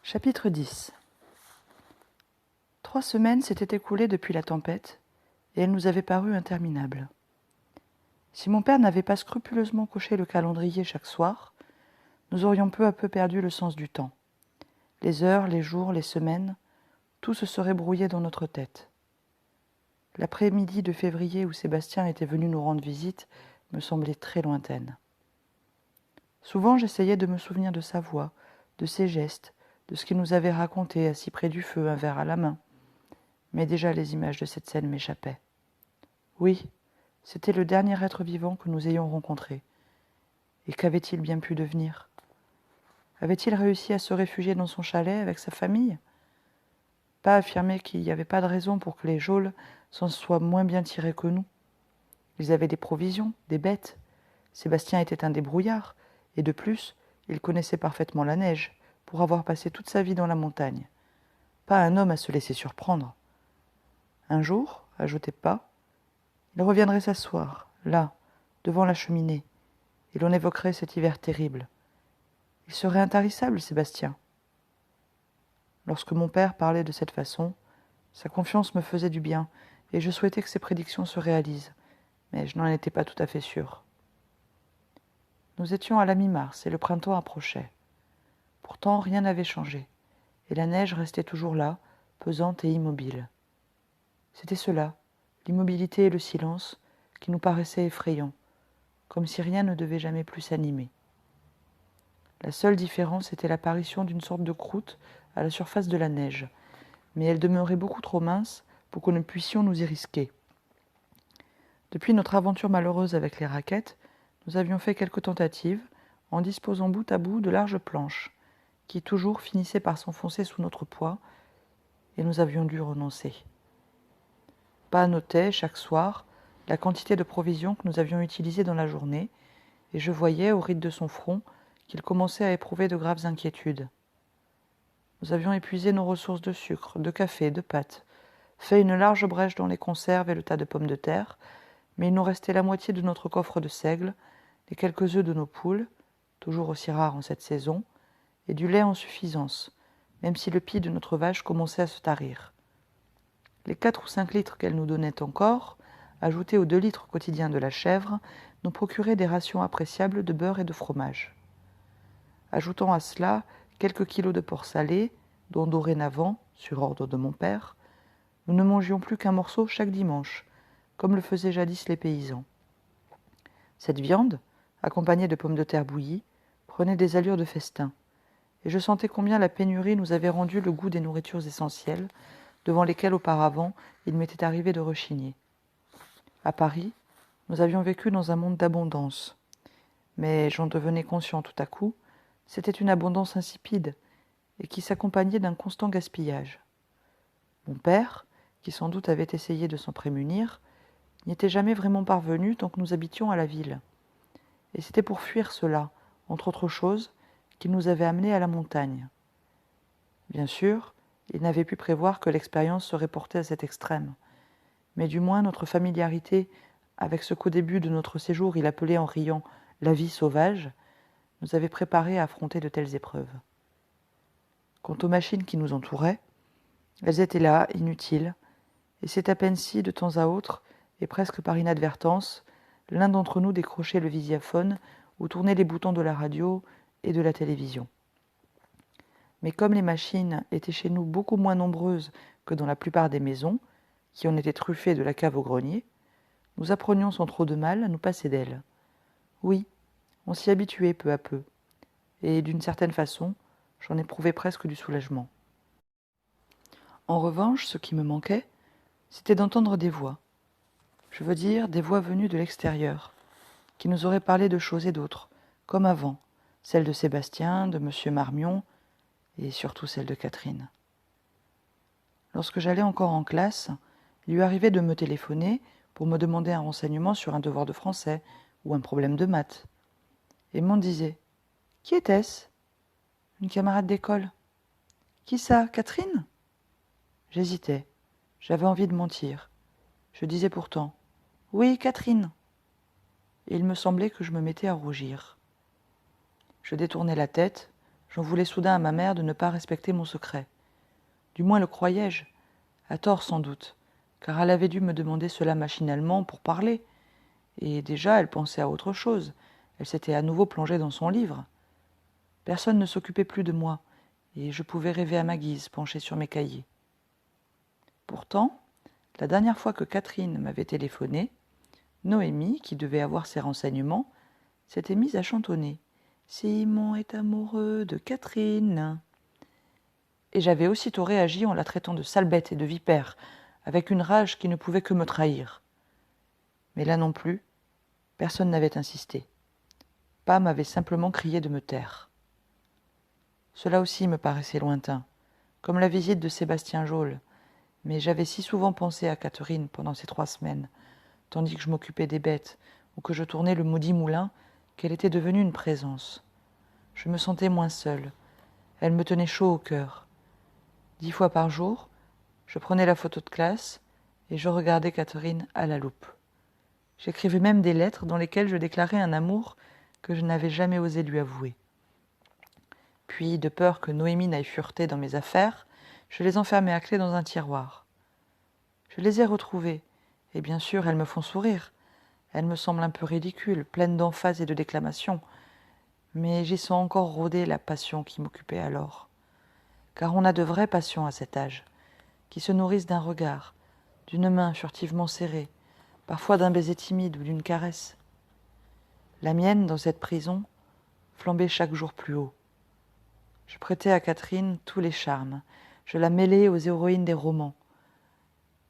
Chapitre 10. 3 semaines s'étaient écoulées depuis la tempête, et elle nous avait paru interminable. Si mon père n'avait pas scrupuleusement coché le calendrier chaque soir, nous aurions peu à peu perdu le sens du temps. Les heures, les jours, les semaines, tout se serait brouillé dans notre tête. L'après-midi de février où Sébastien était venu nous rendre visite me semblait très lointaine. Souvent j'essayais de me souvenir de sa voix, de ses gestes, de ce qu'il nous avait raconté assis près du feu, un verre à la main. Mais déjà les images de cette scène m'échappaient. Oui, c'était le dernier être vivant que nous ayons rencontré. Et qu'avait-il bien pu devenir? Avait-il réussi à se réfugier dans son chalet avec sa famille? Pas affirmer qu'il n'y avait pas de raison pour que les geôles s'en soient moins bien tirés que nous. Ils avaient des provisions, des bêtes. Sébastien était un débrouillard, et de plus, il connaissait parfaitement la neige, pour avoir passé toute sa vie dans la montagne. Pas un homme à se laisser surprendre. Un jour, ajoutait pas, il reviendrait s'asseoir, là, devant la cheminée, et l'on évoquerait cet hiver terrible. Il serait intarissable, Sébastien. Lorsque mon père parlait de cette façon, sa confiance me faisait du bien, et je souhaitais que ses prédictions se réalisent, mais je n'en étais pas tout à fait sûr. Nous étions à la mi-mars, et le printemps approchait. Pourtant, rien n'avait changé, et la neige restait toujours là, pesante et immobile. C'était cela, l'immobilité et le silence, qui nous paraissaient effrayants, comme si rien ne devait jamais plus s'animer. La seule différence était l'apparition d'une sorte de croûte à la surface de la neige, mais elle demeurait beaucoup trop mince pour que nous puissions nous y risquer. Depuis notre aventure malheureuse avec les raquettes, nous avions fait quelques tentatives en disposant bout à bout de larges planches, qui toujours finissaient par s'enfoncer sous notre poids, et nous avions dû renoncer. Pa notait, chaque soir, la quantité de provisions que nous avions utilisées dans la journée, et je voyais, au ride de son front, qu'il commençait à éprouver de graves inquiétudes. Nous avions épuisé nos ressources de sucre, de café, de pâtes, fait une large brèche dans les conserves et le tas de pommes de terre, mais il nous restait la moitié de notre coffre de seigle, les quelques œufs de nos poules, toujours aussi rares en cette saison, et du lait en suffisance, même si le pis de notre vache commençait à se tarir. Les 4 ou 5 litres qu'elle nous donnait encore, ajoutés aux 2 litres quotidiens de la chèvre, nous procuraient des rations appréciables de beurre et de fromage. Ajoutant à cela quelques kilos de porc salé, dont dorénavant, sur ordre de mon père, nous ne mangions plus qu'un morceau chaque dimanche, comme le faisaient jadis les paysans. Cette viande, accompagnée de pommes de terre bouillies, prenait des allures de festin, et je sentais combien la pénurie nous avait rendu le goût des nourritures essentielles, devant lesquelles auparavant il m'était arrivé de rechigner. À Paris, nous avions vécu dans un monde d'abondance, mais j'en devenais conscient tout à coup, c'était une abondance insipide, et qui s'accompagnait d'un constant gaspillage. Mon père, qui sans doute avait essayé de s'en prémunir, n'y était jamais vraiment parvenu tant que nous habitions à la ville. Et c'était pour fuir cela, entre autres choses, qu'il nous avait amenés à la montagne. Bien sûr, il n'avait pu prévoir que l'expérience serait portée à cet extrême, mais du moins notre familiarité avec ce qu'au début de notre séjour il appelait en riant « la vie sauvage » nous avait préparés à affronter de telles épreuves. Quant aux machines qui nous entouraient, elles étaient là, inutiles, et c'est à peine si, de temps à autre, et presque par inadvertance, l'un d'entre nous décrochait le visiaphone ou tournait les boutons de la radio et de la télévision. Mais comme les machines étaient chez nous beaucoup moins nombreuses que dans la plupart des maisons, qui en étaient truffées de la cave au grenier, nous apprenions sans trop de mal à nous passer d'elles. Oui, on s'y habituait peu à peu, et d'une certaine façon, j'en éprouvais presque du soulagement. En revanche, ce qui me manquait, c'était d'entendre des voix. Je veux dire des voix venues de l'extérieur, qui nous auraient parlé de choses et d'autres, comme avant, celle de Sébastien, de M. Marmion, et surtout celle de Catherine. Lorsque j'allais encore en classe, il lui arrivait de me téléphoner pour me demander un renseignement sur un devoir de français ou un problème de maths. Et m'en disait « Qui était-ce » ? « Une camarade d'école. »« Qui ça, Catherine ?» J'hésitais. J'avais envie de mentir. Je disais pourtant « Oui, Catherine. » Et il me semblait que je me mettais à rougir. Je détournais la tête, J'en voulais soudain à ma mère de ne pas respecter mon secret. Du moins le croyais-je, à tort sans doute, car elle avait dû me demander cela machinalement pour parler, et déjà elle pensait à autre chose, elle s'était à nouveau plongée dans son livre. Personne ne s'occupait plus de moi, et je pouvais rêver à ma guise, penchée sur mes cahiers. Pourtant, la dernière fois que Catherine m'avait téléphoné, Noémie, qui devait avoir ses renseignements, s'était mise à chantonner « Simon est amoureux de Catherine ». Et j'avais aussitôt réagi en la traitant de sale bête et de vipère, avec une rage qui ne pouvait que me trahir. Mais là non plus, personne n'avait insisté. Pam avait simplement crié de me taire. Cela aussi me paraissait lointain, comme la visite de Sébastien Jaul, mais j'avais si souvent pensé à Catherine pendant ces 3 semaines, tandis que je m'occupais des bêtes ou que je tournais le maudit moulin, qu'elle était devenue une présence. Je me sentais moins seule. Elle me tenait chaud au cœur. 10 fois par jour, je prenais la photo de classe et je regardais Catherine à la loupe. J'écrivais même des lettres dans lesquelles je déclarais un amour que je n'avais jamais osé lui avouer. Puis, de peur que Noémie n'aille fureter dans mes affaires, je les enfermais à clé dans un tiroir. Je les ai retrouvées, et bien sûr, elles me font sourire. Elles me semblent un peu ridicules, pleines d'emphase et de déclamation, mais j'y sens encore rôder la passion qui m'occupait alors. Car on a de vraies passions à cet âge, qui se nourrissent d'un regard, d'une main furtivement serrée, parfois d'un baiser timide ou d'une caresse. La mienne, dans cette prison, flambait chaque jour plus haut. Je prêtais à Catherine tous les charmes, je la mêlais aux héroïnes des romans.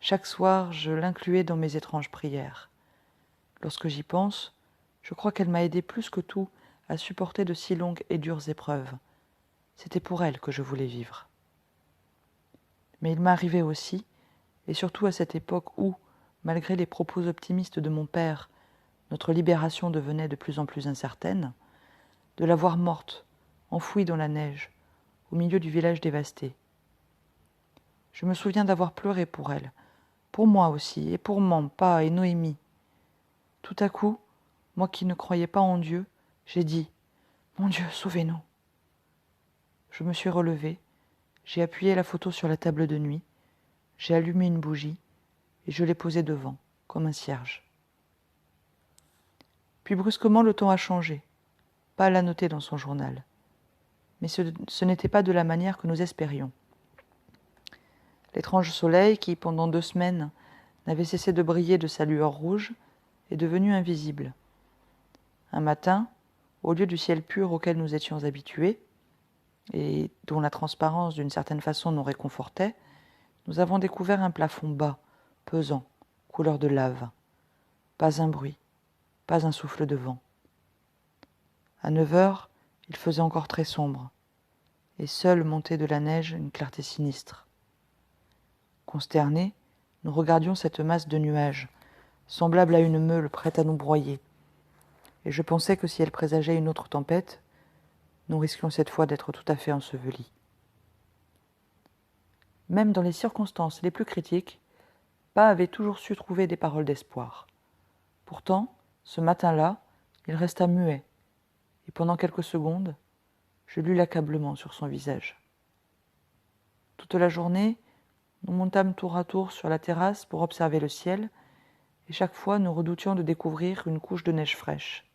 Chaque soir, je l'incluais dans mes étranges prières. Lorsque j'y pense, je crois qu'elle m'a aidé plus que tout à supporter de si longues et dures épreuves. C'était pour elle que je voulais vivre. Mais il m'arrivait aussi, et surtout à cette époque où, malgré les propos optimistes de mon père, notre libération devenait de plus en plus incertaine, de la voir morte, enfouie dans la neige, au milieu du village dévasté. Je me souviens d'avoir pleuré pour elle, pour moi aussi, et pour Mampa et Noémie. Tout à coup, moi qui ne croyais pas en Dieu, j'ai dit « Mon Dieu, sauvez-nous !» Je me suis relevée, j'ai appuyé la photo sur la table de nuit, j'ai allumé une bougie et je l'ai posée devant, comme un cierge. Puis brusquement, le temps a changé. Pas à la noter dans son journal. Mais ce n'était pas de la manière que nous espérions. L'étrange soleil, qui, pendant 2 semaines, n'avait cessé de briller de sa lueur rouge, est devenu invisible. Un matin, au lieu du ciel pur auquel nous étions habitués, et dont la transparence d'une certaine façon nous réconfortait, nous avons découvert un plafond bas, pesant, couleur de lave. Pas un bruit, pas un souffle de vent. À 9 heures, il faisait encore très sombre, et seule montait de la neige une clarté sinistre. Consternés, nous regardions cette masse de nuages, semblable à une meule prête à nous broyer, et je pensais que si elle présageait une autre tempête, nous risquions cette fois d'être tout à fait ensevelis. Même dans les circonstances les plus critiques, Pa avait toujours su trouver des paroles d'espoir. Pourtant, ce matin-là, il resta muet, et pendant quelques secondes, je lus l'accablement sur son visage. Toute la journée, nous montâmes tour à tour sur la terrasse pour observer le ciel, et chaque fois nous redoutions de découvrir une couche de neige fraîche.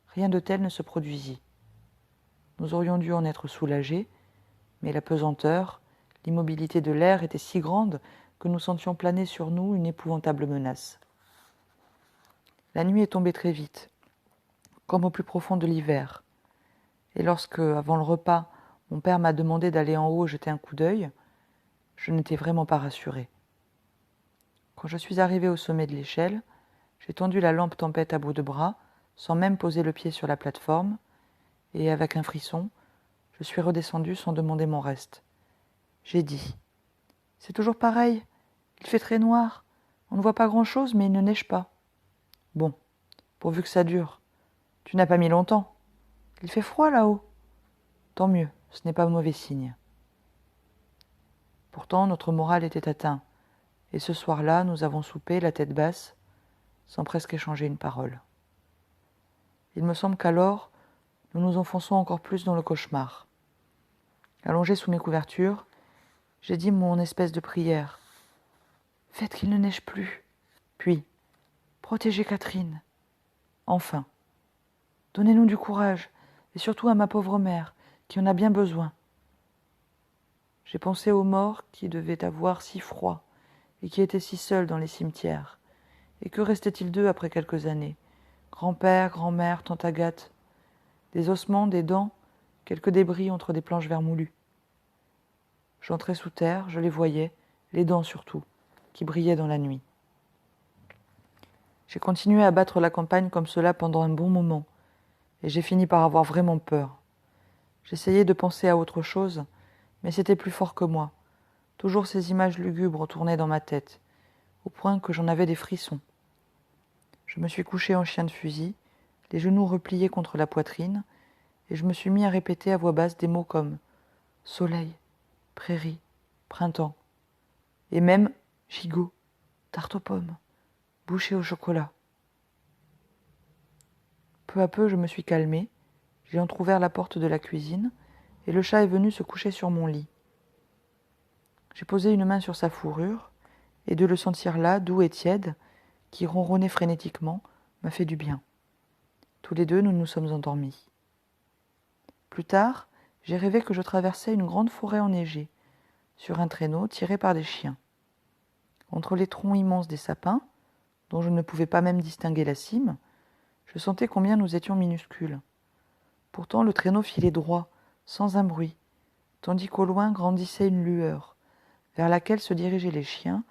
Rien de tel ne se produisit. Nous aurions dû en être soulagés, mais la pesanteur, l'immobilité de l'air étaient si grandes que nous sentions planer sur nous une épouvantable menace. La nuit est tombée très vite, comme au plus profond de l'hiver, et lorsque, avant le repas, mon père m'a demandé d'aller en haut jeter un coup d'œil, je n'étais vraiment pas rassurée. Quand je suis arrivée au sommet de l'échelle, j'ai tendu la lampe tempête à bout de bras, sans même poser le pied sur la plateforme, et avec un frisson, je suis redescendue sans demander mon reste. J'ai dit « C'est toujours pareil, il fait très noir, on ne voit pas grand-chose, mais il ne neige pas. » Bon, pourvu que ça dure. Tu n'as pas mis longtemps. Il fait froid là-haut. Tant mieux, ce n'est pas mauvais signe. Pourtant, notre moral était atteint, et ce soir-là, nous avons soupé la tête basse, sans presque échanger une parole. Il me semble qu'alors, nous nous enfonçons encore plus dans le cauchemar. Allongé sous mes couvertures, j'ai dit mon espèce de prière. « Faites qu'il ne neige plus. » Puis, « Protégez Catherine. » Enfin, « Donnez-nous du courage, et surtout à ma pauvre mère, qui en a bien besoin. » J'ai pensé aux morts qui devaient avoir si froid, et qui étaient si seuls dans les cimetières. Et que restait-il d'eux après quelques années? Grand-père, grand-mère, tante Agathe. Des ossements, des dents, quelques débris entre des planches vermoulues. J'entrais sous terre, je les voyais, les dents surtout, qui brillaient dans la nuit. J'ai continué à battre la campagne comme cela pendant un bon moment, et j'ai fini par avoir vraiment peur. J'essayais de penser à autre chose, mais c'était plus fort que moi. Toujours ces images lugubres tournaient dans ma tête, au point que j'en avais des frissons. Je me suis couché en chien de fusil, les genoux repliés contre la poitrine, et je me suis mis à répéter à voix basse des mots comme soleil, prairie, printemps, et même gigot, tarte aux pommes, bouchée au chocolat. Peu à peu, je me suis calmée, j'ai entrouvert la porte de la cuisine, et le chat est venu se coucher sur mon lit. J'ai posé une main sur sa fourrure, et de le sentir là, doux et tiède, qui ronronnait frénétiquement, m'a fait du bien. Tous les deux, nous nous sommes endormis. Plus tard, j'ai rêvé que je traversais une grande forêt enneigée, sur un traîneau tiré par des chiens. Entre les troncs immenses des sapins, dont je ne pouvais pas même distinguer la cime, je sentais combien nous étions minuscules. Pourtant, le traîneau filait droit, sans un bruit, tandis qu'au loin grandissait une lueur, vers laquelle se dirigeaient les chiens,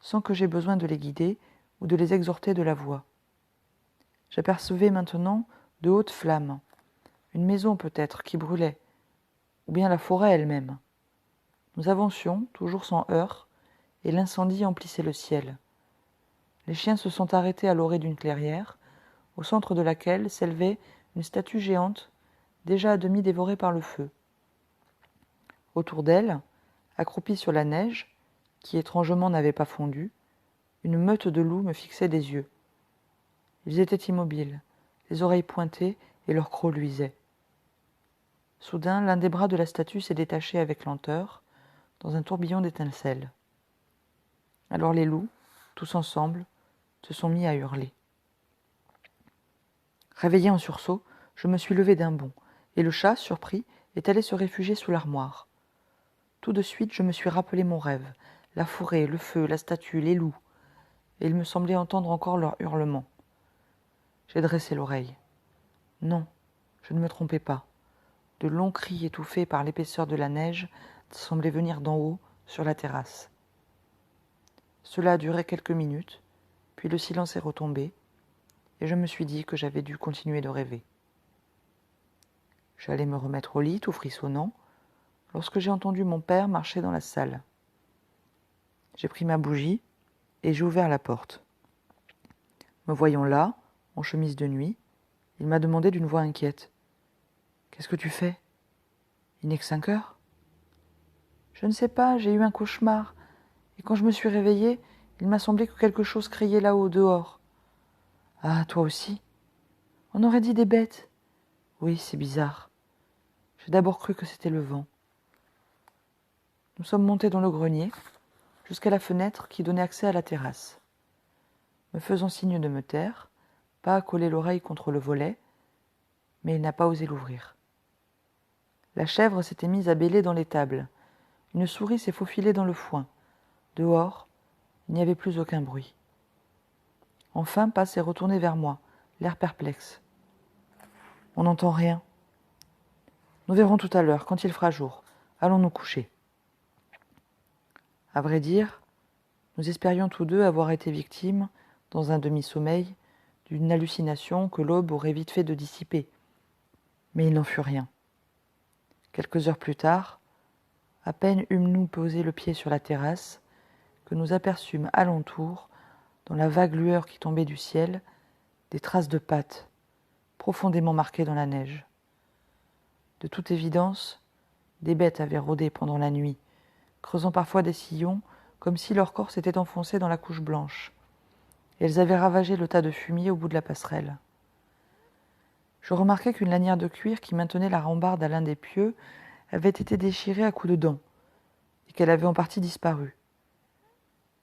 sans que j'aie besoin de les guider ou de les exhorter de la voix. J'apercevais maintenant de hautes flammes, une maison peut-être qui brûlait, ou bien la forêt elle-même. Nous avancions, toujours sans heurts, et l'incendie emplissait le ciel. Les chiens se sont arrêtés à l'orée d'une clairière, au centre de laquelle s'élevait une statue géante, déjà à demi dévorée par le feu. Autour d'elle, accroupie sur la neige, qui étrangement n'avait pas fondu, une meute de loups me fixait des yeux. Ils étaient immobiles, les oreilles pointées et leurs crocs luisaient. Soudain, l'un des bras de la statue s'est détaché avec lenteur, dans un tourbillon d'étincelles. Alors les loups, tous ensemble, se sont mis à hurler. Réveillé en sursaut, je me suis levé d'un bond, et le chat, surpris, est allé se réfugier sous l'armoire. Tout de suite, je me suis rappelé mon rêve, la forêt, le feu, la statue, les loups, et il me semblait entendre encore leurs hurlements. J'ai dressé l'oreille. Non, je ne me trompais pas. De longs cris étouffés par l'épaisseur de la neige semblaient venir d'en haut, sur la terrasse. Cela a duré quelques minutes, puis le silence est retombé, et je me suis dit que j'avais dû continuer de rêver. J'allais me remettre au lit, tout frissonnant, lorsque j'ai entendu mon père marcher dans la salle. J'ai pris ma bougie et j'ai ouvert la porte. Me voyant là, en chemise de nuit, il m'a demandé d'une voix inquiète. « Qu'est-ce que tu fais ? Il n'est que 5 heures ?» « Je ne sais pas, j'ai eu un cauchemar, et quand je me suis réveillée, il m'a semblé que quelque chose criait là-haut, dehors. »« Ah, toi aussi ? On aurait dit des bêtes. » »« Oui, c'est bizarre. J'ai d'abord cru que c'était le vent. » Nous sommes montés dans le grenier, jusqu'à la fenêtre qui donnait accès à la terrasse. Me faisant signe de me taire, pas à coller l'oreille contre le volet, mais il n'a pas osé l'ouvrir. La chèvre s'était mise à bêler dans l'étable. Une souris s'est faufilée dans le foin. Dehors, il n'y avait plus aucun bruit. Enfin, Pa s'est retourné vers moi, l'air perplexe. « On n'entend rien. »« Nous verrons tout à l'heure, quand il fera jour. Allons nous coucher. » À vrai dire, nous espérions tous deux avoir été victimes, dans un demi-sommeil, d'une hallucination que l'aube aurait vite fait de dissiper. Mais il n'en fut rien. Quelques heures plus tard, à peine eûmes-nous posé le pied sur la terrasse, que nous aperçûmes alentour, dans la vague lueur qui tombait du ciel, des traces de pattes, profondément marquées dans la neige. De toute évidence, des bêtes avaient rôdé pendant la nuit, creusant parfois des sillons, comme si leur corps s'était enfoncé dans la couche blanche. Et elles avaient ravagé le tas de fumier au bout de la passerelle. Je remarquai qu'une lanière de cuir qui maintenait la rambarde à l'un des pieux avait été déchirée à coups de dents et qu'elle avait en partie disparu.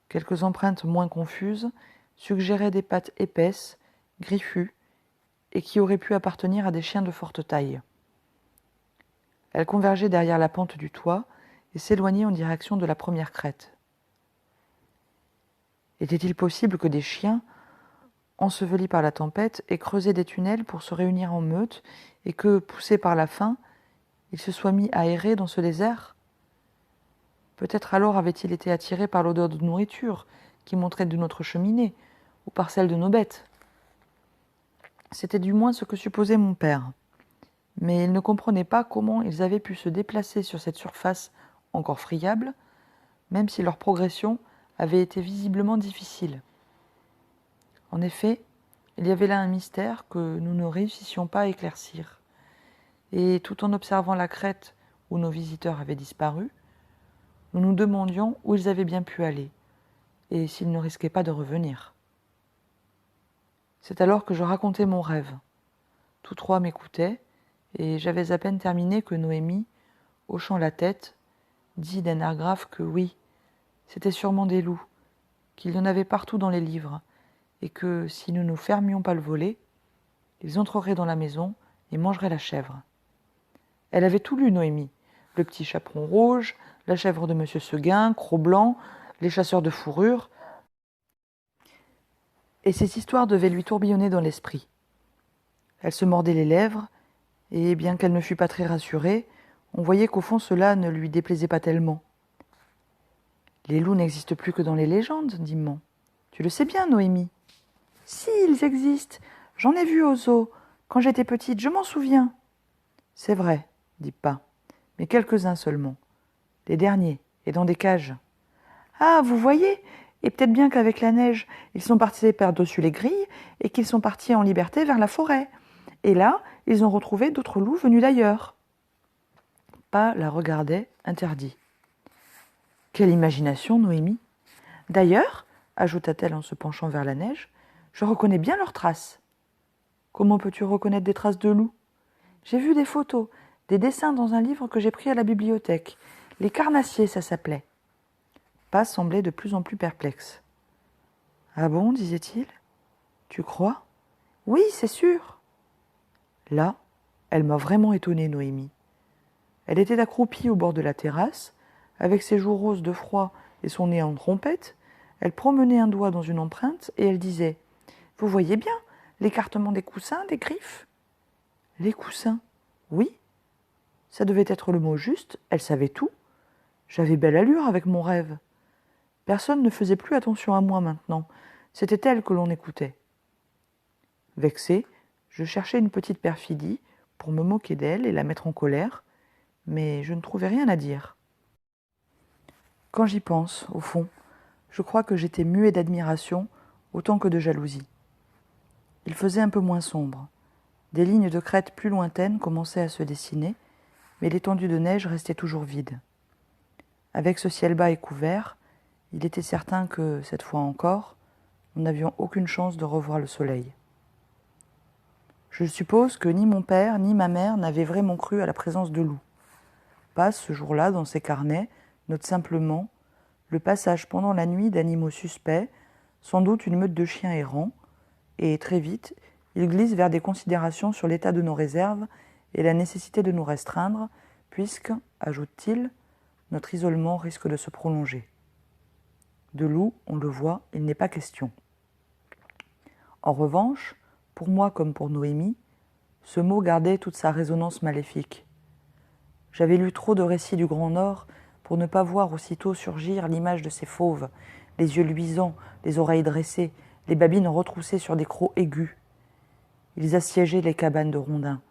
Quelques empreintes moins confuses suggéraient des pattes épaisses, griffues, et qui auraient pu appartenir à des chiens de forte taille. Elle convergeait derrière la pente du toit et s'éloignait en direction de la première crête. Était-il possible que des chiens, ensevelis par la tempête, aient creusé des tunnels pour se réunir en meute et que, poussés par la faim, ils se soient mis à errer dans ce désert ? Peut-être alors avait-il été attiré par l'odeur de nourriture qui montrait de notre cheminée, ou par celle de nos bêtes. C'était du moins ce que supposait mon père. Mais il ne comprenait pas comment ils avaient pu se déplacer sur cette surface encore friable, même si leur progression avait été visiblement difficile. En effet, il y avait là un mystère que nous ne réussissions pas à éclaircir. Et tout en observant la crête où nos visiteurs avaient disparu, nous nous demandions où ils avaient bien pu aller, et s'ils ne risquaient pas de revenir. C'est alors que je racontai mon rêve. Tous trois m'écoutaient, et j'avais à peine terminé que Noémie, hochant la tête, dit d'un air grave que oui, c'étaient sûrement des loups, qu'il y en avait partout dans les livres, et que si nous ne fermions pas le volet, ils entreraient dans la maison et mangeraient la chèvre. Elle avait tout lu, Noémie. Le petit chaperon rouge, la chèvre de Monsieur Seguin, Cro-Blanc, les chasseurs de fourrure. Et ces histoires devaient lui tourbillonner dans l'esprit. Elle se mordait les lèvres, et bien qu'elle ne fût pas très rassurée, on voyait qu'au fond cela ne lui déplaisait pas tellement. « Les loups n'existent plus que dans les légendes, dit Man. Tu le sais bien, Noémie. »« Si, ils existent. J'en ai vu au zoo. Quand j'étais petite, je m'en souviens. »« C'est vrai, dit Pa, mais quelques-uns seulement. Les derniers, et dans des cages. »« Ah, vous voyez, et peut-être bien qu'avec la neige, ils sont partis par-dessus les grilles et qu'ils sont partis en liberté vers la forêt. Et là, ils ont retrouvé d'autres loups venus d'ailleurs. » Pa la regardait, interdit. « Quelle imagination, Noémie. D'ailleurs, ajouta-t-elle en se penchant vers la neige, je reconnais bien leurs traces. »« Comment peux-tu reconnaître des traces de loups ? J'ai vu des photos, des dessins dans un livre que j'ai pris à la bibliothèque. Les carnassiers, ça s'appelait. » Pa semblait de plus en plus perplexe. « Ah bon, disait-il. Tu crois ? Oui, c'est sûr. » Là, elle m'a vraiment étonnée, Noémie. Elle était accroupie au bord de la terrasse, avec ses joues roses de froid et son nez en trompette. Elle promenait un doigt dans une empreinte et elle disait « Vous voyez bien, l'écartement des coussins, des griffes ?» Les coussins ? Oui. Ça devait être le mot juste, elle savait tout. J'avais belle allure avec mon rêve. Personne ne faisait plus attention à moi maintenant. C'était elle que l'on écoutait. Vexée, je cherchais une petite perfidie pour me moquer d'elle et la mettre en colère, mais je ne trouvais rien à dire. Quand j'y pense, au fond, je crois que j'étais muet d'admiration autant que de jalousie. Il faisait un peu moins sombre. Des lignes de crête plus lointaines commençaient à se dessiner, mais l'étendue de neige restait toujours vide. Avec ce ciel bas et couvert, il était certain que, cette fois encore, nous n'avions aucune chance de revoir le soleil. Je suppose que ni mon père ni ma mère n'avaient vraiment cru à la présence de loups. Pa, ce jour-là, dans ses carnets, note simplement le passage pendant la nuit d'animaux suspects, sans doute une meute de chiens errants, et très vite, il glisse vers des considérations sur l'état de nos réserves et la nécessité de nous restreindre, puisque, ajoute-t-il, notre isolement risque de se prolonger. De loups, on le voit, il n'est pas question. En revanche, pour moi comme pour Noémie, ce mot gardait toute sa résonance maléfique. J'avais lu trop de récits du Grand Nord pour ne pas voir aussitôt surgir l'image de ces fauves, les yeux luisants, les oreilles dressées, les babines retroussées sur des crocs aigus. Ils assiégeaient les cabanes de rondins,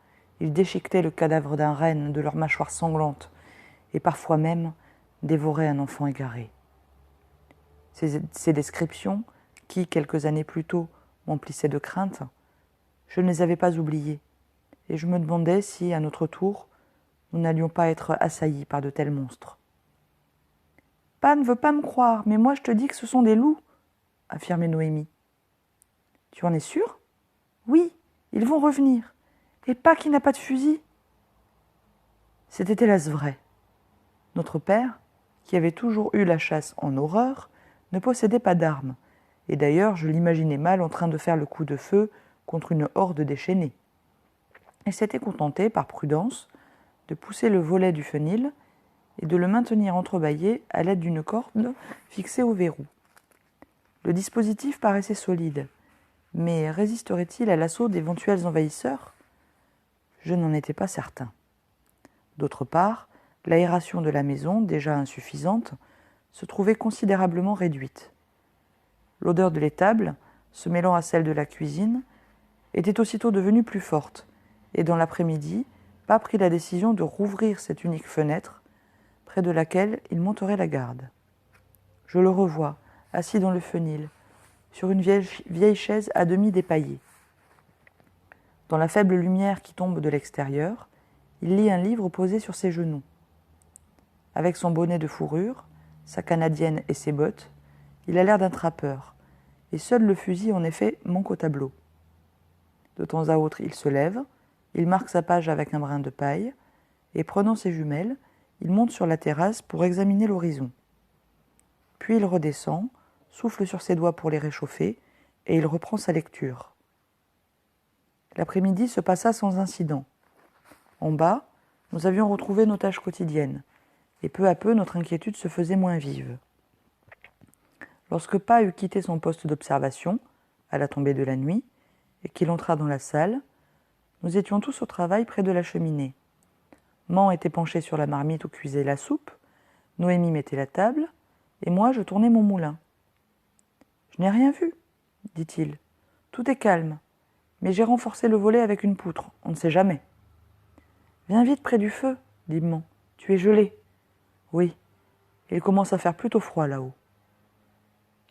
ils déchiquetaient le cadavre d'un renne de leurs mâchoires sanglantes, et parfois même dévoraient un enfant égaré. Ces descriptions, qui, quelques années plus tôt, m'emplissaient de crainte, je ne les avais pas oubliées, et je me demandais si, à notre tour, nous n'allions pas être assaillis par de tels monstres. « Pa ne veut pas me croire, mais moi je te dis que ce sont des loups, » affirmait Noémie. « Tu en es sûre ? Oui, ils vont revenir. Et Pa qui n'a pas de fusil. » C'était hélas vrai. Notre père, qui avait toujours eu la chasse en horreur, ne possédait pas d'armes, et d'ailleurs je l'imaginais mal en train de faire le coup de feu contre une horde déchaînée. Il s'était contenté, par prudence, de pousser le volet du fenil et de le maintenir entrebâillé à l'aide d'une corde fixée au verrou. Le dispositif paraissait solide, mais résisterait-il à l'assaut d'éventuels envahisseurs ? Je n'en étais pas certain. D'autre part, l'aération de la maison, déjà insuffisante, se trouvait considérablement réduite. L'odeur de l'étable, se mêlant à celle de la cuisine, était aussitôt devenue plus forte, et dans l'après-midi, Pa prit la décision de rouvrir cette unique fenêtre, près de laquelle il monterait la garde. Je le revois, assis dans le fenil, sur une vieille chaise à demi dépaillée. Dans la faible lumière qui tombe de l'extérieur, il lit un livre posé sur ses genoux. Avec son bonnet de fourrure, sa canadienne et ses bottes, il a l'air d'un trappeur, et seul le fusil en effet manque au tableau. De temps à autre, il se lève, il marque sa page avec un brin de paille, et prenant ses jumelles, il monte sur la terrasse pour examiner l'horizon. Puis il redescend, souffle sur ses doigts pour les réchauffer, et il reprend sa lecture. L'après-midi se passa sans incident. En bas, nous avions retrouvé nos tâches quotidiennes, et peu à peu notre inquiétude se faisait moins vive. Lorsque Pa eut quitté son poste d'observation, à la tombée de la nuit, et qu'il entra dans la salle, nous étions tous au travail près de la cheminée. Man était penché sur la marmite où cuisait la soupe, Noémie mettait la table, et moi je tournais mon moulin. « Je n'ai rien vu, dit-il. Tout est calme, mais j'ai renforcé le volet avec une poutre, on ne sait jamais. Viens vite près du feu, dit Man. Tu es gelé. Oui, il commence à faire plutôt froid là-haut.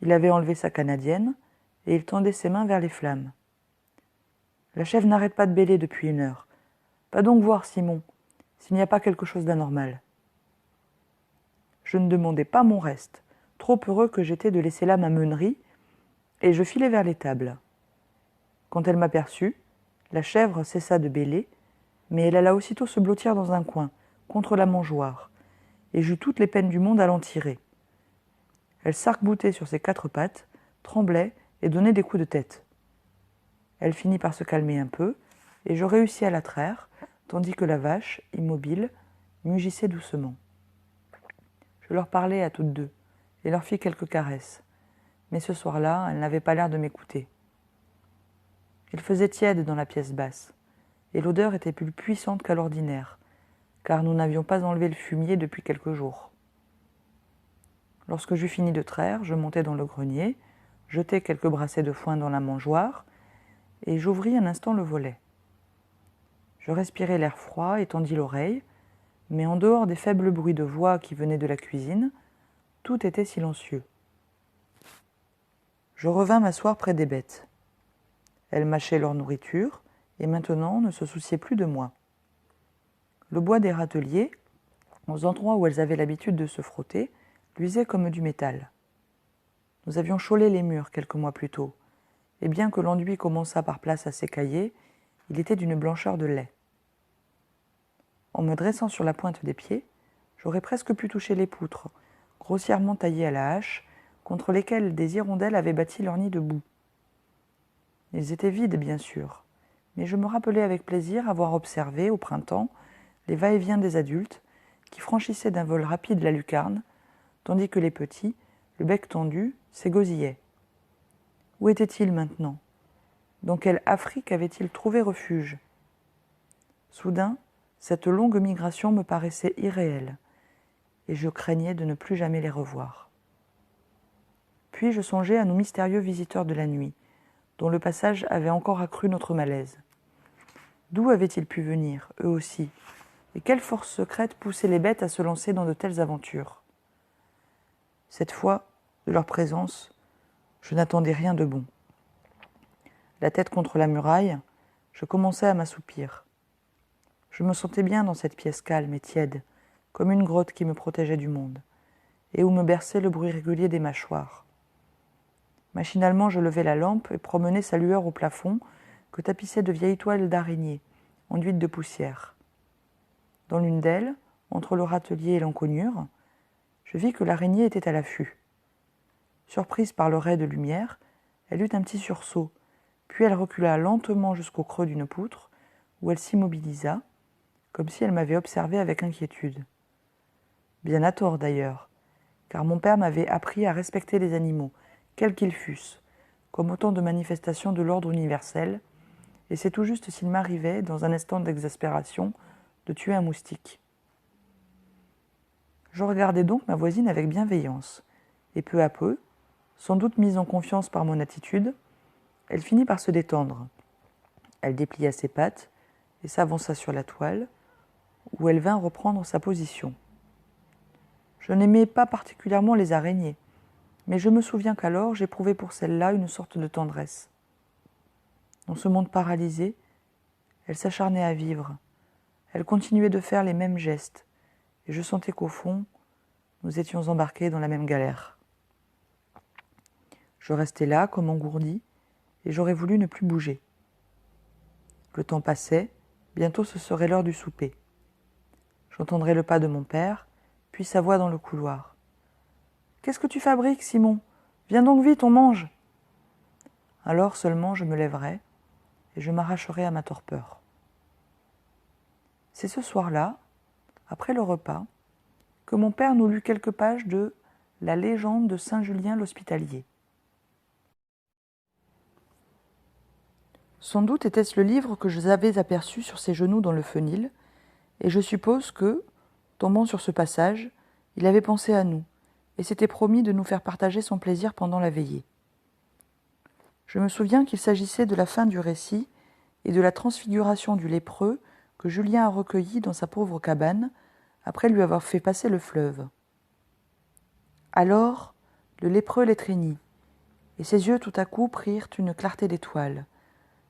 Il avait enlevé sa canadienne, et il tendait ses mains vers les flammes. La chèvre n'arrête pas de bêler depuis 1 heure. Va donc voir, Simon, s'il n'y a pas quelque chose d'anormal. Je ne demandais pas mon reste, trop heureux que j'étais de laisser là ma meunerie, et je filai vers l'étable. Quand elle m'aperçut, la chèvre cessa de bêler, mais elle alla aussitôt se blottir dans un coin, contre la mangeoire, et j'eus toutes les peines du monde à l'en tirer. Elle s'arc-boutait sur ses 4 pattes, tremblait et donnait des coups de tête. Elle finit par se calmer un peu, et je réussis à la traire, tandis que la vache, immobile, mugissait doucement. Je leur parlais à toutes deux, et leur fis quelques caresses, mais ce soir-là, elles n'avaient pas l'air de m'écouter. Il faisait tiède dans la pièce basse, et l'odeur était plus puissante qu'à l'ordinaire, car nous n'avions pas enlevé le fumier depuis quelques jours. Lorsque j'eus fini de traire, je montai dans le grenier, jetai quelques brassées de foin dans la mangeoire, et j'ouvris un instant le volet. Je respirai l'air froid et tendis l'oreille, mais en dehors des faibles bruits de voix qui venaient de la cuisine, tout était silencieux. Je revins m'asseoir près des bêtes. Elles mâchaient leur nourriture, et maintenant ne se souciaient plus de moi. Le bois des râteliers, aux endroits où elles avaient l'habitude de se frotter, luisait comme du métal. Nous avions chaulé les murs quelques mois plus tôt, et bien que l'enduit commençât par place à s'écailler, il était d'une blancheur de lait. En me dressant sur la pointe des pieds, j'aurais presque pu toucher les poutres, grossièrement taillées à la hache, contre lesquelles des hirondelles avaient bâti leur nid de boue. Ils étaient vides, bien sûr, mais je me rappelais avec plaisir avoir observé, au printemps, les va-et-vient des adultes, qui franchissaient d'un vol rapide la lucarne, tandis que les petits, le bec tendu, s'égosillaient. Où étaient-ils maintenant ? Dans quelle Afrique avaient-ils trouvé refuge ? Soudain, cette longue migration me paraissait irréelle, et je craignais de ne plus jamais les revoir. Puis je songeais à nos mystérieux visiteurs de la nuit, dont le passage avait encore accru notre malaise. D'où avaient-ils pu venir, eux aussi, et quelle force secrète poussait les bêtes à se lancer dans de telles aventures ? Cette fois, de leur présence, je n'attendais rien de bon. La tête contre la muraille, je commençais à m'assoupir. Je me sentais bien dans cette pièce calme et tiède, comme une grotte qui me protégeait du monde, et où me berçait le bruit régulier des mâchoires. Machinalement, je levai la lampe et promenai sa lueur au plafond que tapissaient de vieilles toiles d'araignée, enduites de poussière. Dans l'une d'elles, entre le râtelier et l'encoignure, je vis que l'araignée était à l'affût. Surprise par le rai de lumière, elle eut un petit sursaut, puis elle recula lentement jusqu'au creux d'une poutre, où elle s'immobilisa, comme si elle m'avait observé avec inquiétude. Bien à tort d'ailleurs, car mon père m'avait appris à respecter les animaux, quels qu'ils fussent, comme autant de manifestations de l'ordre universel, et c'est tout juste s'il m'arrivait, dans un instant d'exaspération, de tuer un moustique. Je regardais donc ma voisine avec bienveillance, et peu à peu, sans doute mise en confiance par mon attitude, elle finit par se détendre. Elle déplia ses pattes et s'avança sur la toile, où elle vint reprendre sa position. Je n'aimais pas particulièrement les araignées, mais je me souviens qu'alors j'éprouvais pour celle-là une sorte de tendresse. Dans ce monde paralysé, elle s'acharnait à vivre. Elle continuait de faire les mêmes gestes, et je sentais qu'au fond, nous étions embarqués dans la même galère. Je restais là, comme engourdi, et j'aurais voulu ne plus bouger. Le temps passait, bientôt ce serait l'heure du souper. J'entendrais le pas de mon père, puis sa voix dans le couloir. « Qu'est-ce que tu fabriques, Simon ? Viens donc vite, on mange !» Alors seulement je me lèverais, et je m'arracherais à ma torpeur. C'est ce soir-là, après le repas, que mon père nous lut quelques pages de « La légende de Saint Julien l'Hospitalier ». Sans doute était-ce le livre que j'avais aperçu sur ses genoux dans le fenil, et je suppose que, tombant sur ce passage, il avait pensé à nous, et s'était promis de nous faire partager son plaisir pendant la veillée. Je me souviens qu'il s'agissait de la fin du récit et de la transfiguration du lépreux que Julien a recueilli dans sa pauvre cabane, après lui avoir fait passer le fleuve. Alors, le lépreux l'étreignit, et ses yeux tout à coup prirent une clarté d'étoile.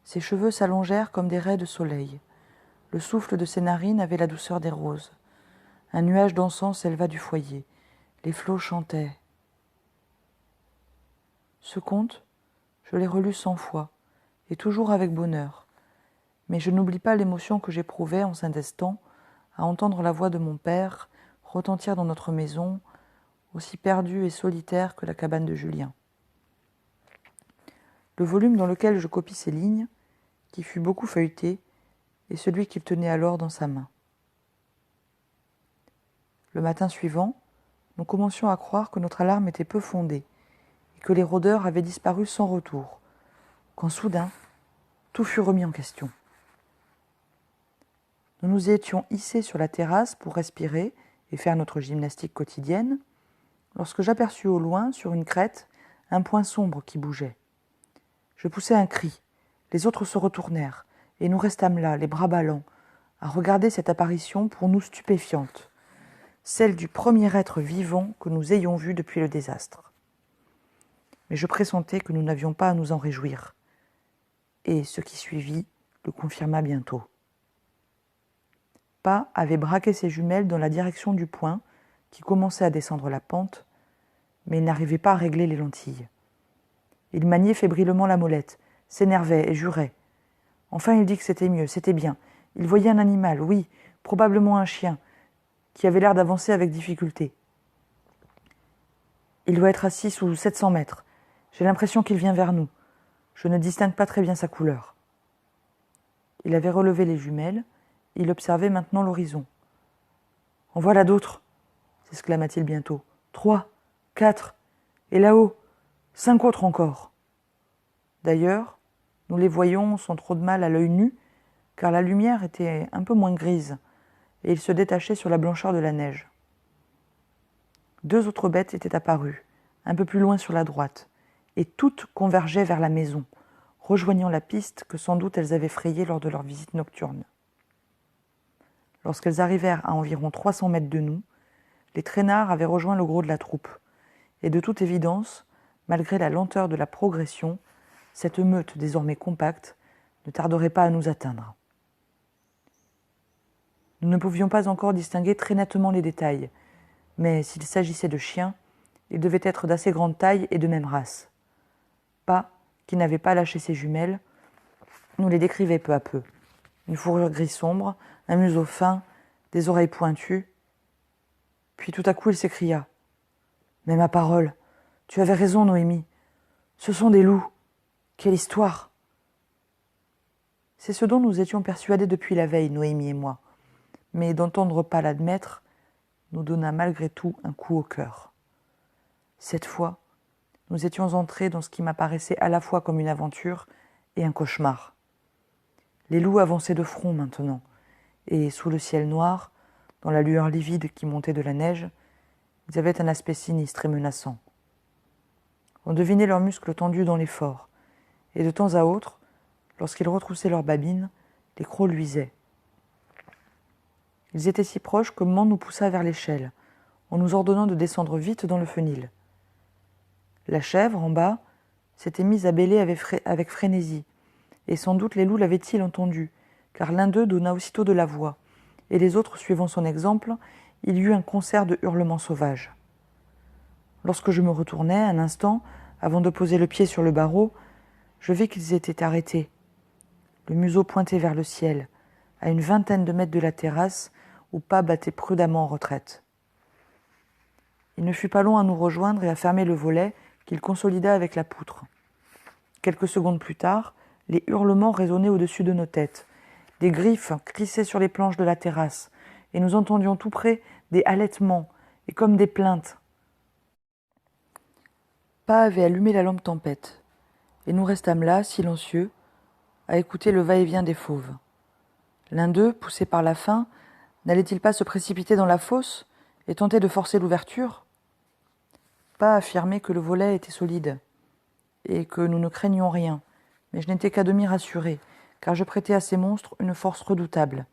Ses cheveux s'allongèrent comme des raies de soleil. Le souffle de ses narines avait la douceur des roses. Un nuage d'encens s'éleva du foyer. Les flots chantaient. Ce conte, je l'ai relu 100 fois, et toujours avec bonheur. Mais je n'oublie pas l'émotion que j'éprouvais en cet instant à entendre la voix de mon père retentir dans notre maison, aussi perdue et solitaire que la cabane de Julien. Le volume dans lequel je copie ces lignes, qui fut beaucoup feuilleté, est celui qu'il tenait alors dans sa main. Le matin suivant, nous commencions à croire que notre alarme était peu fondée et que les rôdeurs avaient disparu sans retour, quand soudain, tout fut remis en question. Nous nous étions hissés sur la terrasse pour respirer et faire notre gymnastique quotidienne, lorsque j'aperçus au loin, sur une crête, un point sombre qui bougeait. Je poussai un cri, les autres se retournèrent, et nous restâmes là, les bras ballants, à regarder cette apparition pour nous stupéfiante, celle du premier être vivant que nous ayons vu depuis le désastre. Mais je pressentais que nous n'avions pas à nous en réjouir, et ce qui suivit le confirma bientôt. Pa avait braqué ses jumelles dans la direction du point qui commençait à descendre la pente, mais il n'arrivait pas à régler les lentilles. Il maniait fébrilement la molette, s'énervait et jurait. Enfin, il dit que c'était mieux, c'était bien. Il voyait un animal, oui, probablement un chien, qui avait l'air d'avancer avec difficulté. Il doit être à 600 ou 700 mètres. J'ai l'impression qu'il vient vers nous. Je ne distingue pas très bien sa couleur. Il avait relevé les jumelles. Il observait maintenant l'horizon. « En voilà d'autres !» s'exclama-t-il bientôt. « 3, 4, et là-haut, 5 autres encore. » D'ailleurs, nous les voyions sans trop de mal à l'œil nu, car la lumière était un peu moins grise, et ils se détachaient sur la blancheur de la neige. 2 autres bêtes étaient apparues, un peu plus loin sur la droite, et toutes convergeaient vers la maison, rejoignant la piste que sans doute elles avaient frayée lors de leur visite nocturne. Lorsqu'elles arrivèrent à environ 300 mètres de nous, les traînards avaient rejoint le gros de la troupe, et de toute évidence, malgré la lenteur de la progression, cette meute désormais compacte ne tarderait pas à nous atteindre. Nous ne pouvions pas encore distinguer très nettement les détails, mais s'il s'agissait de chiens, ils devaient être d'assez grande taille et de même race. Pa, qui n'avait pas lâché ses jumelles, nous les décrivait peu à peu. Une fourrure gris sombre, un museau fin, des oreilles pointues. Puis tout à coup il s'écria. « Mais ma parole, tu avais raison, Noémie. Ce sont des loups. Quelle histoire !» C'est ce dont nous étions persuadés depuis la veille, Noémie et moi. Mais d'entendre pas l'admettre nous donna malgré tout un coup au cœur. Cette fois, nous étions entrés dans ce qui m'apparaissait à la fois comme une aventure et un cauchemar. Les loups avançaient de front maintenant, et sous le ciel noir, dans la lueur livide qui montait de la neige, ils avaient un aspect sinistre et menaçant. On devinait leurs muscles tendus dans l'effort, et de temps à autre, lorsqu'ils retroussaient leurs babines, les crocs luisaient. Ils étaient si proches que Mand nous poussa vers l'échelle, en nous ordonnant de descendre vite dans le fenil. La chèvre, en bas, s'était mise à bêler avec frénésie, et sans doute les loups l'avaient-ils entendu, car l'un d'eux donna aussitôt de la voix, et les autres suivant son exemple, il y eut un concert de hurlements sauvages. Lorsque je me retournai, un instant, avant de poser le pied sur le barreau, je vis qu'ils étaient arrêtés, le museau pointé vers le ciel, à une vingtaine de mètres de la terrasse où pas battait prudemment en retraite. Il ne fut pas long à nous rejoindre et à fermer le volet qu'il consolida avec la poutre. Quelques secondes plus tard, les hurlements résonnaient au-dessus de nos têtes. Des griffes crissaient sur les planches de la terrasse, et nous entendions tout près des halètements et comme des plaintes. Pa avait allumé la lampe tempête, et nous restâmes là, silencieux, à écouter le va-et-vient des fauves. L'un d'eux, poussé par la faim, n'allait-il pas se précipiter dans la fosse et tenter de forcer l'ouverture ? Pa affirmait que le volet était solide, et que nous ne craignions rien, mais je n'étais qu'à demi rassuré, car je prêtais à ces monstres une force redoutable,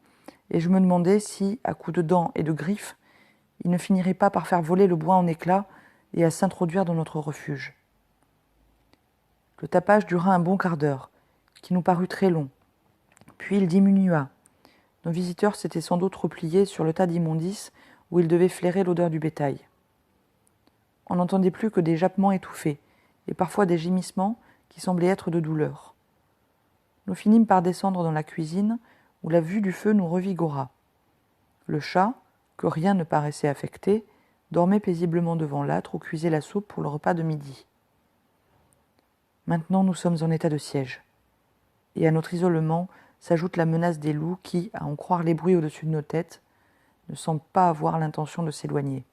et je me demandais si, à coups de dents et de griffes, ils ne finiraient pas par faire voler le bois en éclats et à s'introduire dans notre refuge. Le tapage dura un bon quart d'heure, qui nous parut très long. Puis il diminua. Nos visiteurs s'étaient sans doute repliés sur le tas d'immondices où ils devaient flairer l'odeur du bétail. On n'entendait plus que des jappements étouffés, et parfois des gémissements qui semblaient être de douleur. Nous finîmes par descendre dans la cuisine, où la vue du feu nous revigora. Le chat, que rien ne paraissait affecter, dormait paisiblement devant l'âtre où cuisait la soupe pour le repas de midi. Maintenant nous sommes en état de siège, et à notre isolement s'ajoute la menace des loups qui, à en croire les bruits au-dessus de nos têtes, ne semblent pas avoir l'intention de s'éloigner.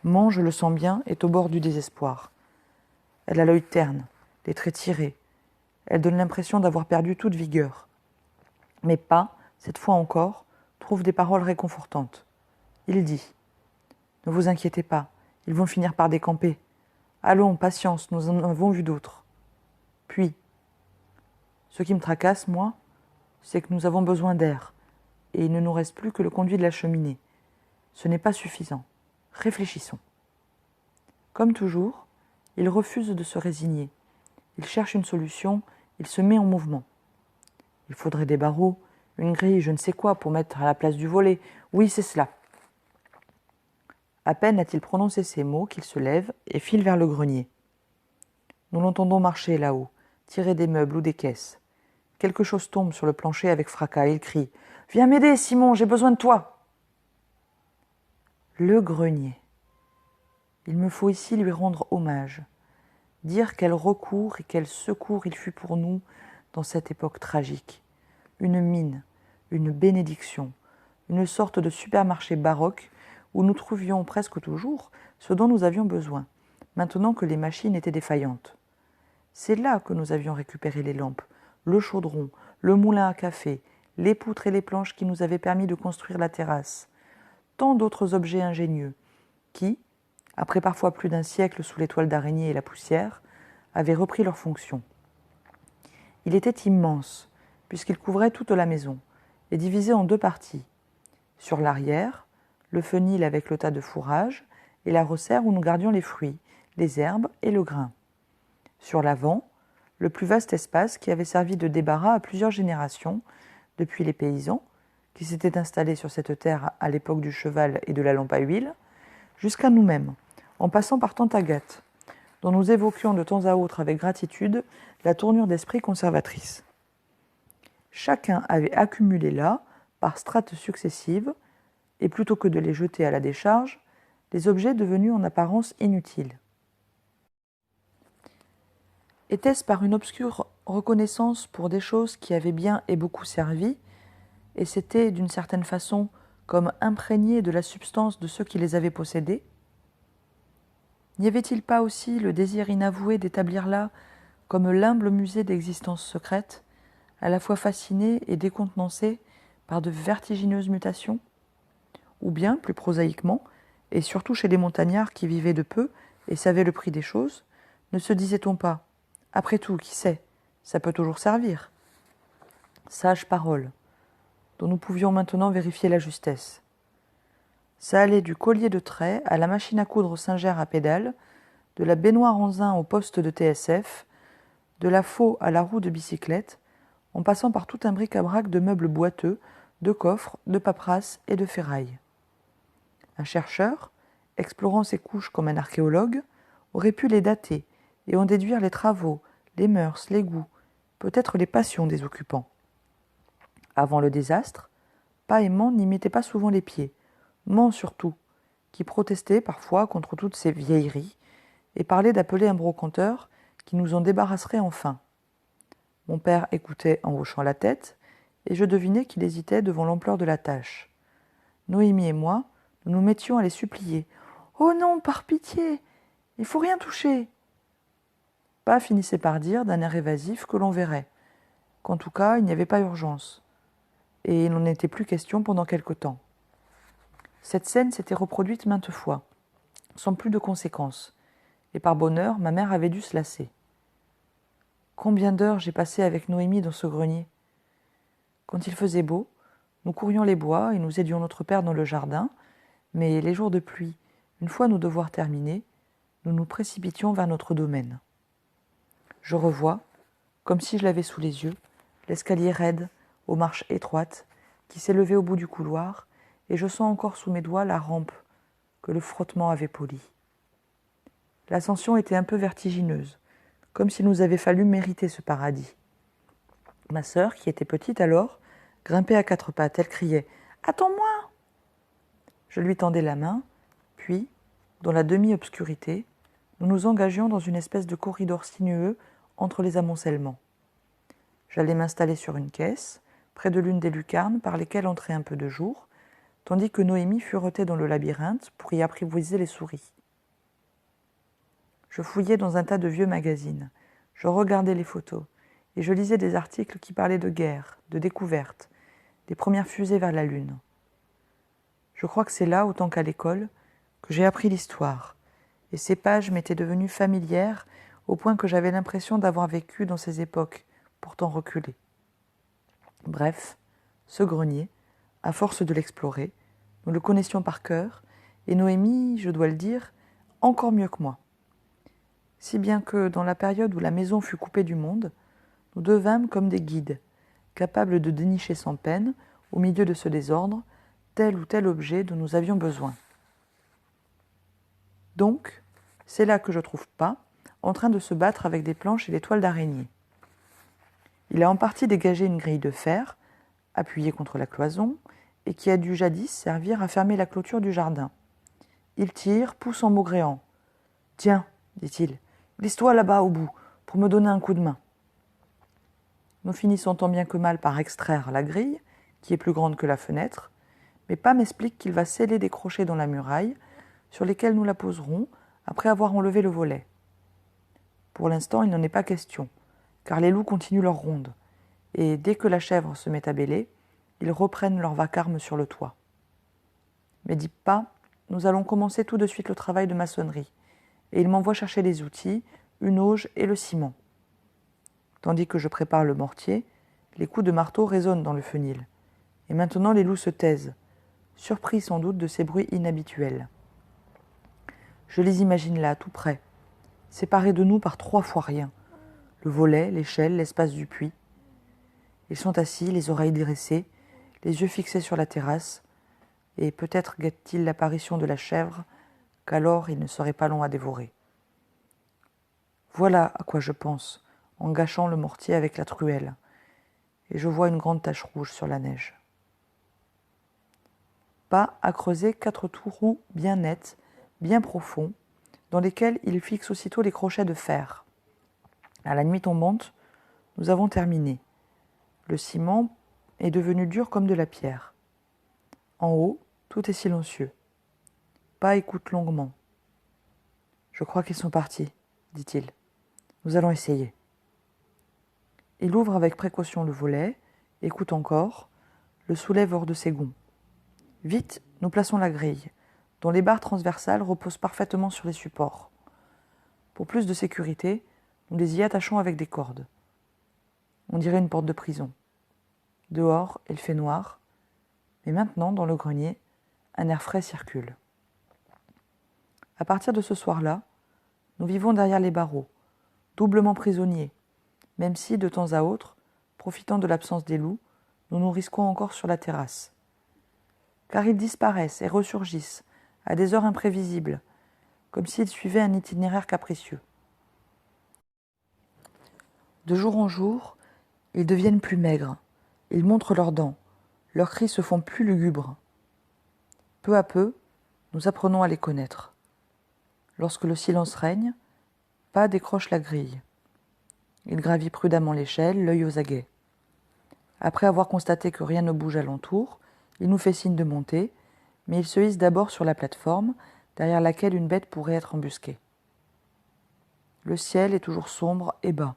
Mand, je le sens bien, est au bord du désespoir. Elle a l'œil terne, les traits tirés. Elle donne l'impression d'avoir perdu toute vigueur. Mais Pa, cette fois encore, trouve des paroles réconfortantes. Il dit « Ne vous inquiétez pas, ils vont finir par décamper. Allons, patience, nous en avons vu d'autres. » Puis, ce qui me tracasse, moi, c'est que nous avons besoin d'air, et il ne nous reste plus que le conduit de la cheminée. Ce n'est pas suffisant. Réfléchissons. Comme toujours, il refuse de se résigner. Il cherche une solution, il se met en mouvement. Il faudrait des barreaux, une grille, je ne sais quoi, pour mettre à la place du volet. Oui, c'est cela. À peine a-t-il prononcé ces mots qu'il se lève et file vers le grenier. Nous l'entendons marcher là-haut, tirer des meubles ou des caisses. Quelque chose tombe sur le plancher avec fracas et il crie « Viens m'aider, Simon, j'ai besoin de toi !» Le grenier. Il me faut ici lui rendre hommage, dire quel recours et quel secours il fut pour nous dans cette époque tragique. Une mine, une bénédiction, une sorte de supermarché baroque où nous trouvions presque toujours ce dont nous avions besoin, maintenant que les machines étaient défaillantes. C'est là que nous avions récupéré les lampes, le chaudron, le moulin à café, les poutres et les planches qui nous avaient permis de construire la terrasse, tant d'autres objets ingénieux qui, après parfois plus d'un siècle sous les toiles d'araignée et la poussière, avaient repris leur fonction. Il était immense, puisqu'il couvrait toute la maison, et divisé en deux parties. Sur l'arrière, le fenil avec le tas de fourrage, et la resserre où nous gardions les fruits, les herbes et le grain. Sur l'avant, le plus vaste espace qui avait servi de débarras à plusieurs générations, depuis les paysans, qui s'étaient installés sur cette terre à l'époque du cheval et de la lampe à huile, jusqu'à nous-mêmes, en passant par tante Agathe, dont nous évoquions de temps à autre avec gratitude la tournure d'esprit conservatrice. Chacun avait accumulé là, par strates successives, et plutôt que de les jeter à la décharge, les objets devenus en apparence inutiles. Était-ce par une obscure reconnaissance pour des choses qui avaient bien et beaucoup servi, et s'étaient d'une certaine façon comme imprégnés de la substance de ceux qui les avaient possédés? N'y avait-il pas aussi le désir inavoué d'établir là comme l'humble musée d'existence secrète, à la fois fasciné et décontenancé par de vertigineuses mutations? Ou bien, plus prosaïquement, et surtout chez les montagnards qui vivaient de peu et savaient le prix des choses, ne se disait-on pas, après tout, qui sait, ça peut toujours servir? Sage parole, dont nous pouvions maintenant vérifier la justesse. Ça allait du collier de trait à la machine à coudre Singer à pédale, de la baignoire en zinc au poste de TSF, de la faux à la roue de bicyclette, en passant par tout un bric-à-brac de meubles boiteux, de coffres, de paperasses et de ferrailles. Un chercheur, explorant ces couches comme un archéologue, aurait pu les dater et en déduire les travaux, les mœurs, les goûts, peut-être les passions des occupants. Avant le désastre, pas et Mans n'y mettaient pas souvent les pieds, Mans surtout, qui protestait parfois contre toutes ces vieilleries et parlait d'appeler un brocanteur qui nous en débarrasserait enfin. Mon père écoutait en hochant la tête, et je devinais qu'il hésitait devant l'ampleur de la tâche. Noémie et moi, nous nous mettions à les supplier. « Oh non, par pitié, il faut rien toucher !» Pa finissait par dire d'un air évasif que l'on verrait, qu'en tout cas il n'y avait pas urgence, et il n'en était plus question pendant quelque temps. Cette scène s'était reproduite maintes fois, sans plus de conséquences, et par bonheur ma mère avait dû se lasser. Combien d'heures j'ai passé avec Noémie dans ce grenier? Quand il faisait beau, nous courions les bois et nous aidions notre père dans le jardin, mais les jours de pluie, une fois nos devoirs terminés, nous nous précipitions vers notre domaine. Je revois, comme si je l'avais sous les yeux, l'escalier raide, aux marches étroites, qui s'élevait au bout du couloir, et je sens encore sous mes doigts la rampe que le frottement avait polie. L'ascension était un peu vertigineuse, comme s'il nous avait fallu mériter ce paradis. Ma sœur, qui était petite alors, grimpait à quatre pattes. Elle criait « Attends-moi !» Je lui tendais la main, puis, dans la demi-obscurité, nous nous engagions dans une espèce de corridor sinueux entre les amoncellements. J'allais m'installer sur une caisse, près de l'une des lucarnes par lesquelles entrait un peu de jour, tandis que Noémie furetait dans le labyrinthe pour y apprivoiser les souris. Je fouillais dans un tas de vieux magazines, je regardais les photos, et je lisais des articles qui parlaient de guerre, de découvertes, des premières fusées vers la Lune. Je crois que c'est là, autant qu'à l'école, que j'ai appris l'histoire, et ces pages m'étaient devenues familières au point que j'avais l'impression d'avoir vécu dans ces époques, pourtant reculées. Bref, ce grenier, à force de l'explorer, nous le connaissions par cœur, et Noémie, je dois le dire, encore mieux que moi. Si bien que, dans la période où la maison fut coupée du monde, nous devînmes comme des guides, capables de dénicher sans peine, au milieu de ce désordre, tel ou tel objet dont nous avions besoin. Donc, c'est là que je trouve Pa, en train de se battre avec des planches et des toiles d'araignée. Il a en partie dégagé une grille de fer, appuyée contre la cloison, et qui a dû jadis servir à fermer la clôture du jardin. Il tire, pousse en maugréant. « Tiens, dit-il, glisse-toi là-bas au bout, pour me donner un coup de main. » Nous finissons tant bien que mal par extraire la grille, qui est plus grande que la fenêtre, mais Pa m'explique qu'il va sceller des crochets dans la muraille, sur lesquels nous la poserons, après avoir enlevé le volet. Pour l'instant, il n'en est pas question, car les loups continuent leur ronde, et dès que la chèvre se met à bêler, ils reprennent leur vacarme sur le toit. Mais dit Pa, nous allons commencer tout de suite le travail de maçonnerie, et il m'envoie chercher les outils, une auge et le ciment. Tandis que je prépare le mortier, les coups de marteau résonnent dans le fenil, et maintenant les loups se taisent, surpris sans doute de ces bruits inhabituels. Je les imagine là, tout près, séparés de nous par 3 fois rien, le volet, l'échelle, l'espace du puits. Ils sont assis, les oreilles dressées, les yeux fixés sur la terrasse, et peut-être guettent-ils l'apparition de la chèvre, qu'alors il ne serait pas long à dévorer. Voilà à quoi je pense, en gâchant le mortier avec la truelle, et je vois une grande tache rouge sur la neige. pas à creuser 4 trous bien nets, bien profonds, dans lesquels il fixe aussitôt les crochets de fer. À la nuit tombante, nous avons terminé. Le ciment est devenu dur comme de la pierre. En haut, tout est silencieux. Pa écoute longuement. « Je crois qu'ils sont partis, dit-il. Nous allons essayer. » Il ouvre avec précaution le volet, écoute encore, le soulève hors de ses gonds. Vite, nous plaçons la grille, dont les barres transversales reposent parfaitement sur les supports. Pour plus de sécurité, nous les y attachons avec des cordes. On dirait une porte de prison. Dehors, il fait noir, mais maintenant, dans le grenier, un air frais circule. À partir de ce soir-là, nous vivons derrière les barreaux, doublement prisonniers, même si, de temps à autre, profitant de l'absence des loups, nous nous risquons encore sur la terrasse. Car ils disparaissent et ressurgissent à des heures imprévisibles, comme s'ils suivaient un itinéraire capricieux. De jour en jour, ils deviennent plus maigres, ils montrent leurs dents, leurs cris se font plus lugubres. Peu à peu, nous apprenons à les connaître. Lorsque le silence règne, Pa décroche la grille. Il gravit prudemment l'échelle, l'œil aux aguets. Après avoir constaté que rien ne bouge alentour, il nous fait signe de monter, mais il se hisse d'abord sur la plateforme, derrière laquelle une bête pourrait être embusquée. Le ciel est toujours sombre et bas.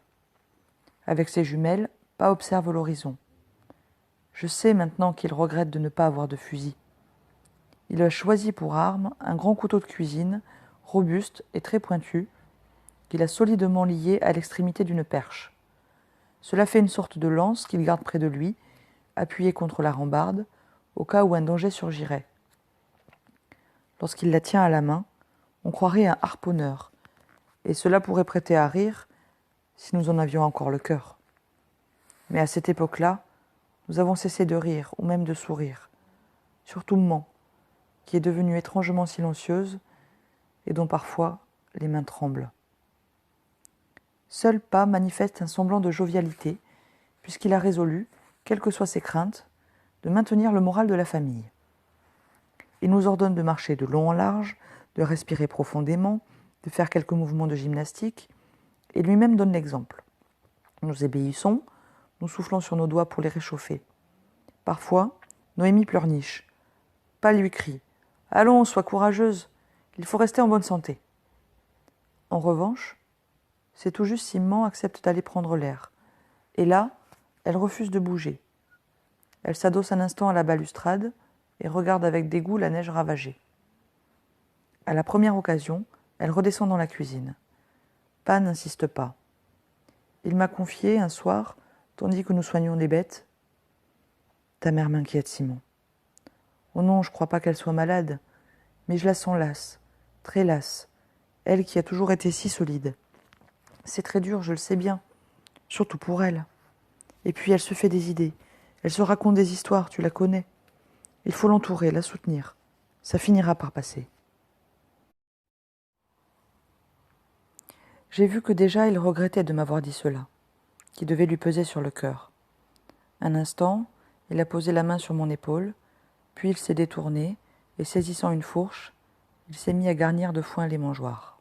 Avec ses jumelles, Pa observe l'horizon. Je sais maintenant qu'il regrette de ne pas avoir de fusil. Il a choisi pour arme un grand couteau de cuisine, robuste et très pointu, qu'il a solidement lié à l'extrémité d'une perche. Cela fait une sorte de lance qu'il garde près de lui, appuyée contre la rambarde, au cas où un danger surgirait. Lorsqu'il la tient à la main, on croirait un harponneur, et cela pourrait prêter à rire si nous en avions encore le cœur. Mais à cette époque-là, nous avons cessé de rire ou même de sourire, surtout Maman, qui est devenue étrangement silencieuse et dont parfois les mains tremblent. Seul Pa manifeste un semblant de jovialité, puisqu'il a résolu, quelles que soient ses craintes, de maintenir le moral de la famille. Il nous ordonne de marcher de long en large, de respirer profondément, de faire quelques mouvements de gymnastique, et lui-même donne l'exemple. Nous obéissons, nous soufflons sur nos doigts pour les réchauffer. Parfois, Noémie pleurniche. Pa lui crie « Allons, sois courageuse, il faut rester en bonne santé. » En revanche, c'est tout juste si Maman accepte d'aller prendre l'air. Et là, elle refuse de bouger. Elle s'adosse un instant à la balustrade et regarde avec dégoût la neige ravagée. À la première occasion, elle redescend dans la cuisine. Pa n'insiste pas. Il m'a confié un soir, tandis que nous soignions les bêtes. « Ta mère m'inquiète, Simon. Oh non, je crois pas qu'elle soit malade, mais je la sens lasse, très lasse, elle qui a toujours été si solide. C'est très dur, je le sais bien, surtout pour elle. Et puis elle se fait des idées, elle se raconte des histoires, tu la connais. Il faut l'entourer, la soutenir. Ça finira par passer. » J'ai vu que déjà il regrettait de m'avoir dit cela, qui devait lui peser sur le cœur. Un instant, il a posé la main sur mon épaule, puis il s'est détourné, et saisissant une fourche, il s'est mis à garnir de foin les mangeoires.